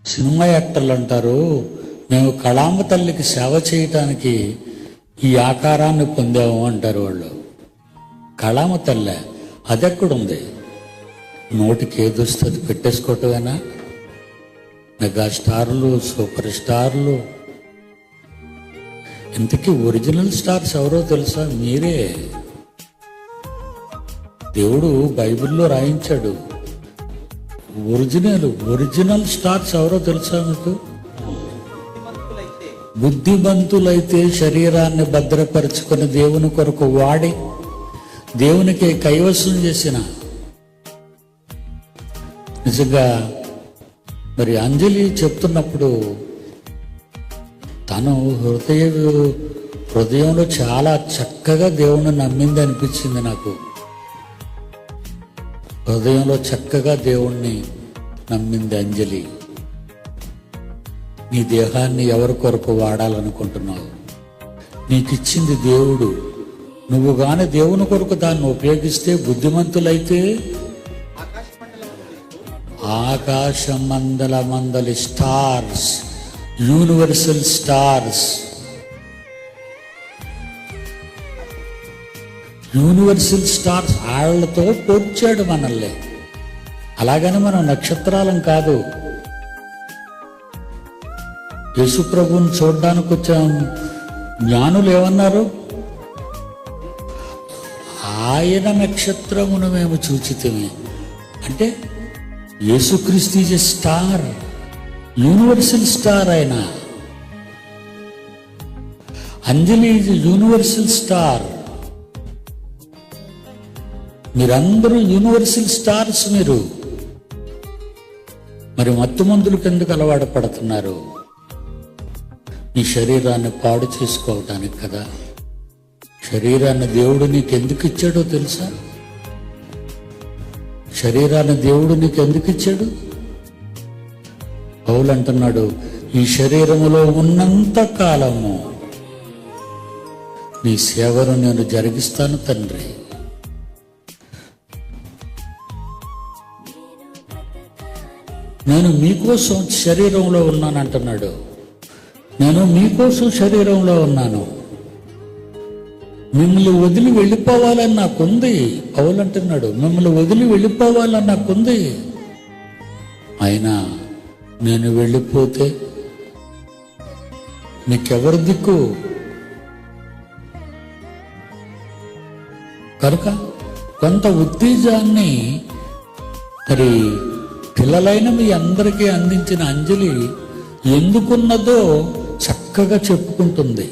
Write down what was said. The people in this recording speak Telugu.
సినిమా యాక్టర్లు అంటారు, మేము కళామ తల్లికి సేవ చేయటానికి ఈ ఆకారాన్ని పొందాము అంటారు వాళ్ళు. కళామ తల్లి అదెక్కడుంది? నోటికి ఏదొస్తుంది పెట్టేసుకోవటమేనా? మెగా స్టార్లు, సూపర్ స్టార్లు. ఇంతకీ ఒరిజినల్ స్టార్స్ ఎవరో తెలుసా? మీరే. దేవుడు బైబిల్లో రాయించాడు. ఒరిజినల్ స్టార్స్ ఎవరో తెలుసా మీకు? బుద్ధిమంతులైతే శరీరాన్ని భద్రపరుచుకొని దేవుని కొరకు వాడి దేవునికి కైవసం చేసిన. నిజంగా మరి అంజలి చెప్తున్నప్పుడు తను హృదయంలో చాలా చక్కగా దేవుణ్ణి నమ్మింది అనిపించింది నాకు. హృదయంలో చక్కగా దేవుణ్ణి నమ్మింది అంజలి. నీ దేహాన్ని ఎవరి కొరకు వాడాలనుకుంటున్నావు? నీకు ఇచ్చింది దేవుడు. నువ్వు గాని దేవుని కొరకు దాన్ని ఉపయోగిస్తే బుద్ధిమంతులైతే ఆకాశమందలి స్టార్స్, యూనివర్సల్ స్టార్స్, వాళ్ళతో పోల్చాడు మనల్ని. అలాగని మనం నక్షత్రాలం కాదు. యేసుప్రభుని చూడడానికి వచ్చాం. జ్ఞానులు ఏమన్నారు? ఆయన నక్షత్రమును మేము చూచితిమి. అంటే యేసుక్రీస్తు is a star, universal star. ఆయన అంజలి ఈజ్ యూనివర్సల్ స్టార్. మీరందరూ యూనివర్సల్ స్టార్స్. మీరు మరి మత్తు మందులకు ఎందుకు అలవాటు పడుతున్నారు? నీ శరీరాన్ని పాడు చేసుకోవటానికి కదా. శరీరాన్ని దేవుడు నీకు ఎందుకు ఇచ్చాడో తెలుసా? శరీరాన్ని దేవుడు నీకు ఎందుకు ఇచ్చాడు? పౌలు అంటున్నాడు, ఈ శరీరములో ఉన్నంత కాలము నీ సేవను నేను జరిగిస్తాను తండ్రి. నేను మీకోసం శరీరంలో ఉన్నానంటున్నాడు. నేను మీకోసం శరీరంలో ఉన్నాను. మిమ్మల్ని వదిలి వెళ్ళిపోవాలని నాకుంది. పౌలు అంటున్నాడు, మిమ్మల్ని వదిలి వెళ్ళిపోవాలని నాకుంది. అయినా నేను వెళ్ళిపోతే నీకెవరు దిక్కు? కనుక కొంత ఉత్తేజాన్ని మరి పిల్లలైన మీ అందరికీ అందించిన అంజలి ఎందుకున్నదో చక్కగా చెప్పుకుంటుంది.